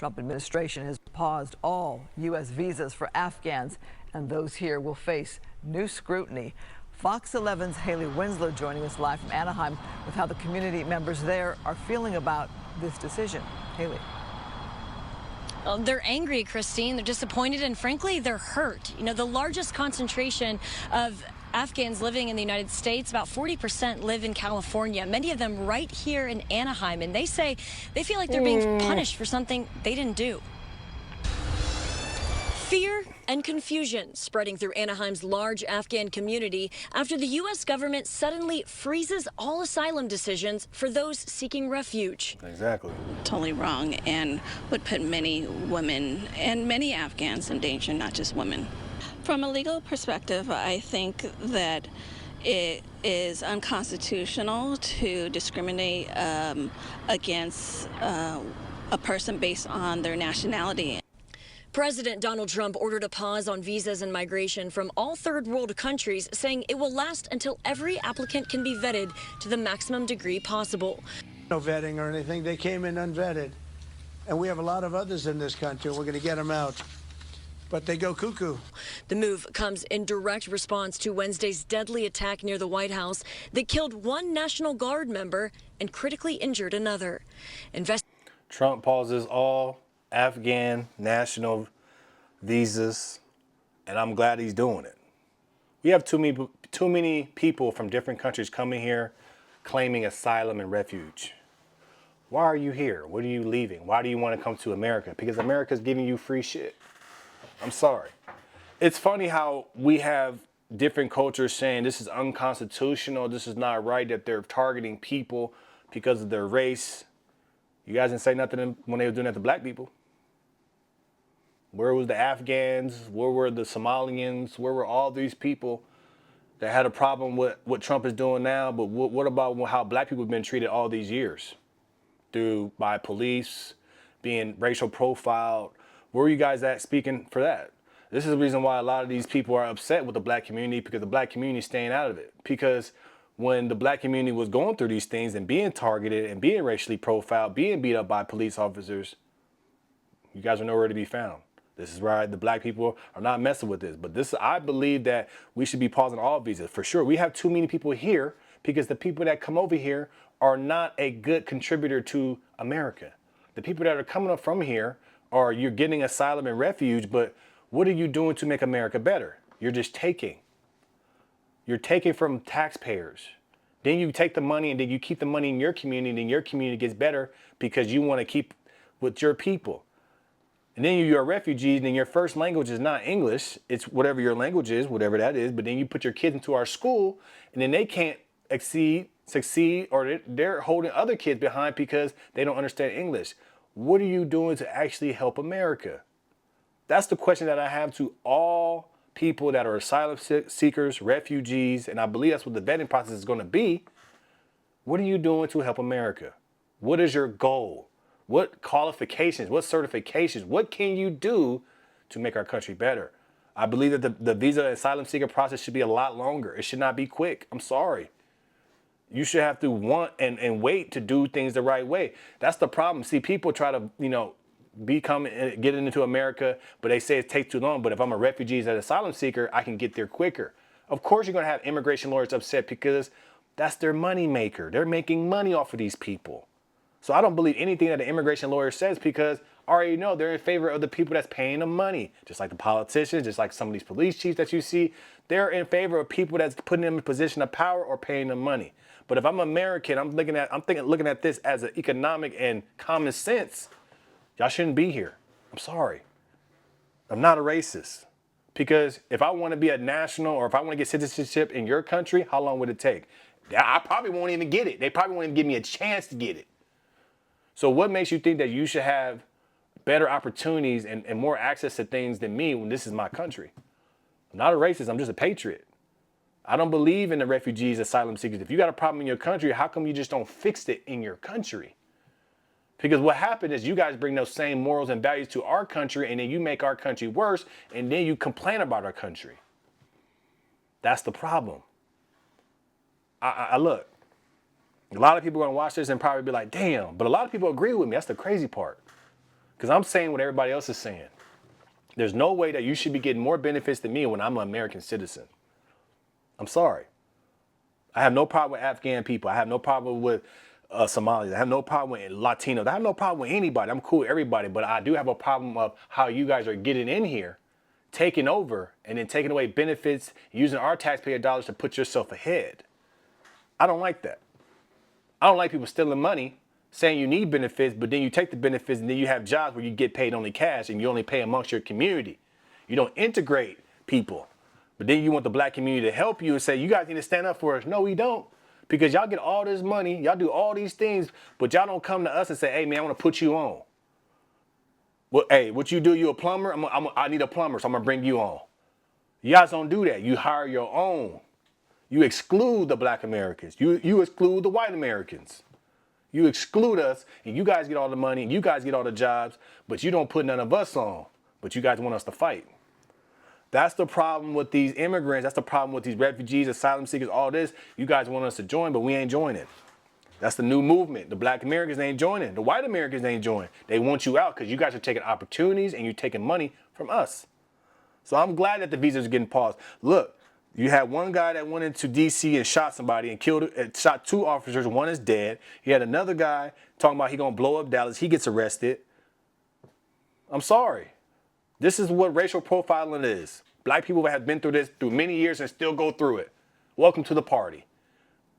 Trump administration has paused all U.S. visas for Afghans, and those here will face new scrutiny. Fox 11's Haley Winslow joining us live from Anaheim with how the community members there are feeling about this decision. Haley. Well, they're angry, Christine. They're disappointed, and frankly, they're hurt. You know, the largest concentration of Afghans living in the United States, about 40% live in California, many of them right here in Anaheim, and they say they feel like they're being punished for something they didn't do. Fear and confusion spreading through Anaheim's large Afghan community after the U.S. government suddenly freezes all asylum decisions for those seeking refuge. Exactly. Totally wrong, and would put many women and many Afghans in danger, not just women. From a legal perspective, I think that it is unconstitutional to discriminate against a person based on their nationality. President Donald Trump ordered a pause on visas and migration from all third world countries, saying it will last until every applicant can be vetted to the maximum degree possible. No vetting or anything. They came in unvetted. And we have a lot of others in this country. We're going to get them out. But they go cuckoo. The move comes in direct response to Wednesday's deadly attack near the White House that killed one National Guard member and critically injured another. Trump pauses all Afghan national visas, and I'm glad he's doing it. We have too many people from different countries coming here claiming asylum and refuge. Why are you here? What are you leaving? Why do you want to come to America? Because America's giving you free shit. I'm sorry. It's funny how we have different cultures saying this is unconstitutional, this is not right, that they're targeting people because of their race. You guys didn't say nothing when they were doing that to black people. Where was the Afghans? Where were the Somalians? Where were all these people that had a problem with what Trump is doing now? But what about how black people have been treated all these years? By police, being racial profiled. Where are you guys at speaking for that? This is the reason why a lot of these people are upset with the black community, because the black community is staying out of it. Because when the black community was going through these things and being targeted and being racially profiled, being beat up by police officers, you guys are nowhere to be found. This is why the black people are not messing with this. But this, I believe that we should be pausing all visas. For sure, we have too many people here because the people that come over here are not a good contributor to America. The people that are coming up from here are, you're getting asylum and refuge, but what are you doing to make America better? You're just taking. You're taking from taxpayers. Then you take the money and then you keep the money in your community, and then your community gets better because you want to keep with your people. And then you're a refugee, and then your first language is not English. It's whatever your language is, whatever that is. But then you put your kids into our school, and then they can't succeed, or they're holding other kids behind because they don't understand English. What are you doing to actually help America? That's the question that I have to all people that are asylum seekers, refugees, and I believe that's what the vetting process is going to be. What are you doing to help America? What is your goal? What qualifications, what certifications, what can you do to make our country better? I believe that the visa asylum seeker process should be a lot longer. It should not be quick. I'm sorry. You should have to want and wait to do things the right way. That's the problem. See, people try to, get into America, but they say it takes too long. But if I'm a refugee as an asylum seeker, I can get there quicker. Of course, you're going to have immigration lawyers upset because that's their money maker. They're making money off of these people. So I don't believe anything that the immigration lawyer says, because I already know they're in favor of the people that's paying them money. Just like the politicians, just like some of these police chiefs that you see, they're in favor of people that's putting them in a position of power or paying them money. But if I'm American, I'm looking at this as an economic and common sense. Y'all shouldn't be here. I'm sorry. I'm not a racist. Because if I want to be a national, or if I want to get citizenship in your country, how long would it take? I probably won't even get it. They probably won't even give me a chance to get it. So what makes you think that you should have better opportunities and more access to things than me when this is my country? I'm not a racist. I'm just a patriot. I don't believe in the refugees, asylum seekers. If you got a problem in your country, how come you just don't fix it in your country? Because what happened is you guys bring those same morals and values to our country, and then you make our country worse, and then you complain about our country. That's the problem. I look. A lot of people are going to watch this and probably be like, damn. But a lot of people agree with me. That's the crazy part. Because I'm saying what everybody else is saying. There's no way that you should be getting more benefits than me when I'm an American citizen. I'm sorry. I have no problem with Afghan people. I have no problem with Somalis. I have no problem with Latinos. I have no problem with anybody. I'm cool with everybody. But I do have a problem of how you guys are getting in here, taking over, and then taking away benefits, using our taxpayer dollars to put yourself ahead. I don't like that. I don't like people stealing money, saying you need benefits, but then you take the benefits and then you have jobs where you get paid only cash and you only pay amongst your community. You don't integrate people. But then you want the black community to help you and say, you guys need to stand up for us. No, we don't. Because y'all get all this money, y'all do all these things, but y'all don't come to us and say, hey, man, I want to put you on. Well, hey, what you do, you a plumber? I need a plumber, so I'm going to bring you on. You guys don't do that. You hire your own. You exclude the black Americans. You exclude the white Americans. You exclude us, and you guys get all the money, and you guys get all the jobs, but you don't put none of us on. But you guys want us to fight. That's the problem with these immigrants. That's the problem with these refugees, asylum seekers, all this. You guys want us to join, but we ain't joining. That's the new movement. The black Americans ain't joining. The white Americans ain't joining. They want you out because you guys are taking opportunities and you're taking money from us. So I'm glad that the visas are getting paused. Look, you had one guy that went into D.C. and shot somebody and shot 2 officers. One is dead. You had another guy talking about he gonna blow up Dallas. He gets arrested. I'm sorry. This is what racial profiling is. Black people have been through this through many years and still go through it. Welcome to the party.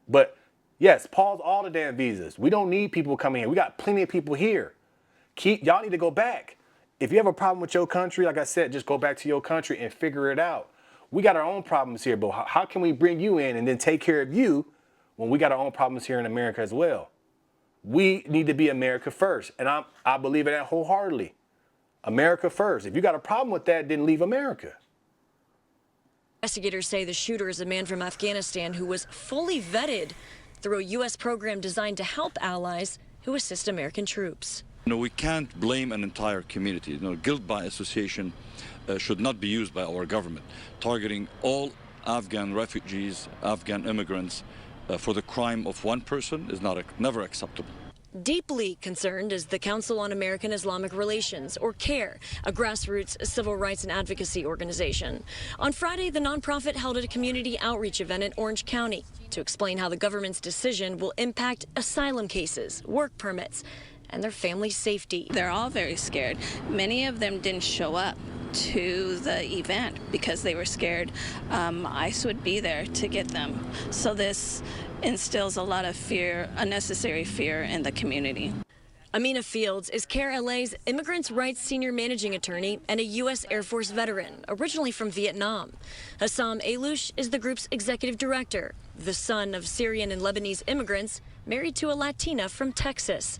But yes, pause all the damn visas. We don't need people coming here. We got plenty of people here. Y'all need to go back. If you have a problem with your country, like I said, just go back to your country and figure it out. We got our own problems here, but how can we bring you in and then take care of you when we got our own problems here in America as well? We need to be America first, and I believe in that wholeheartedly. America first. If you got a problem with that, then leave America. Investigators say the shooter is a man from Afghanistan who was fully vetted through a U.S. program designed to help allies who assist American troops. We can't blame an entire community. Guilt by association should not be used by our government. Targeting all Afghan refugees, Afghan immigrants for the crime of one person is never acceptable. Deeply concerned is the Council on American Islamic Relations, or CARE, a grassroots civil rights and advocacy organization. On Friday, the nonprofit held a community outreach event in Orange County to explain how the government's decision will impact asylum cases, work permits, and their family's safety. They're all very scared. Many of them didn't show up to the event because they were scared ICE would be there to get them. So this instills a lot of fear, unnecessary fear in the community. Amina Fields is CARE LA's immigrants' rights senior managing attorney and a U.S. Air Force veteran, originally from Vietnam. Hassam Alouche is the group's executive director, the son of Syrian and Lebanese immigrants married to a Latina from Texas.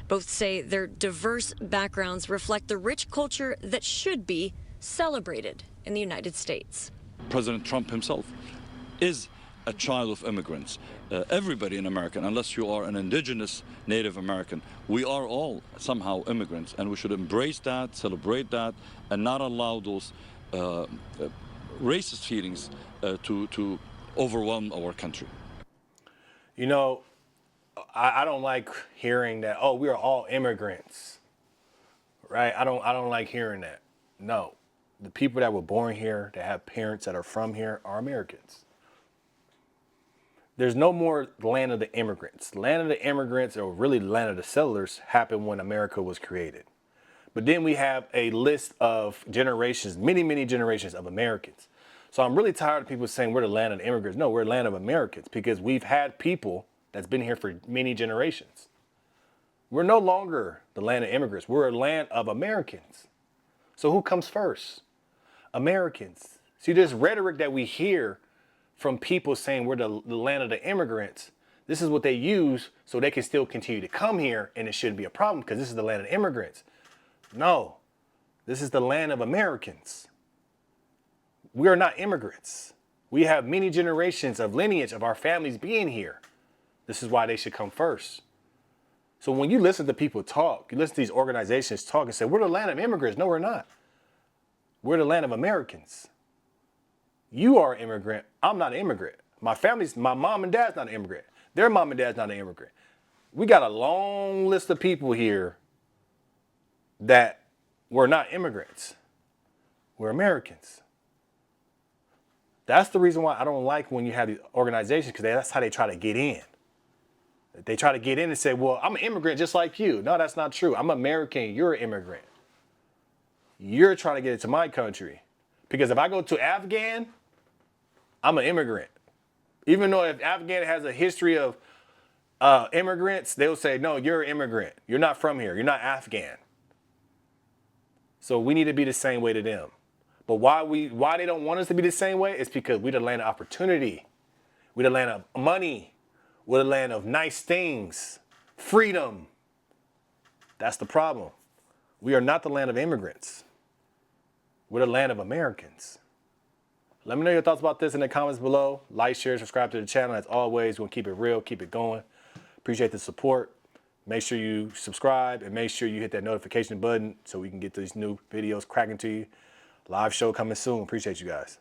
Both say their diverse backgrounds reflect the rich culture that should be celebrated in the United States. President Trump himself is a child of immigrants. Everybody in America, unless you are an indigenous Native American, we are all somehow immigrants, and we should embrace that, celebrate that, and not allow those racist feelings to overwhelm our country. You know, I don't like hearing that, oh, we are all immigrants, right? I don't like hearing that. No, the people that were born here, that have parents that are from here, are Americans. There's no more land of the immigrants. Land of the immigrants, or really land of the settlers, happened when America was created. But then we have a list of generations, many, many generations of Americans. So I'm really tired of people saying we're the land of the immigrants. No, we're the land of Americans, because we've had people that's been here for many generations. We're no longer the land of immigrants. We're a land of Americans. So who comes first? Americans. See, this rhetoric that we hear from people saying we're the land of the immigrants, this is what they use so they can still continue to come here, and it shouldn't be a problem because this is the land of immigrants. No, this is the land of Americans. We are not immigrants. We have many generations of lineage of our families being here. This is why they should come first. So when you listen to people talk, you listen to these organizations talk and say, we're the land of immigrants. No, we're not. We're the land of Americans. You are an immigrant. I'm not an immigrant. My mom and dad's not an immigrant. Their mom and dad's not an immigrant. We got a long list of people here that we're not immigrants. We're Americans. That's the reason why I don't like when you have these organizations, because that's how they try to get in. They try to get in and say, well, I'm an immigrant just like you. No, that's not true. I'm American. You're an immigrant. You're trying to get into my country. Because if I go to Afghan, I'm an immigrant. Even though if Afghan has a history of immigrants, they'll say, no, you're an immigrant. You're not from here. You're not Afghan. So we need to be the same way to them. But why they don't want us to be the same way is because we're the land of opportunity. We're the land of money. We're the land of nice things. Freedom. That's the problem. We are not the land of immigrants. We're the land of Americans. Let me know your thoughts about this in the comments below. Like, share, subscribe to the channel. As always, we're going to keep it real, keep it going. Appreciate the support. Make sure you subscribe and make sure you hit that notification button so we can get these new videos cracking to you. Live show coming soon. Appreciate you guys.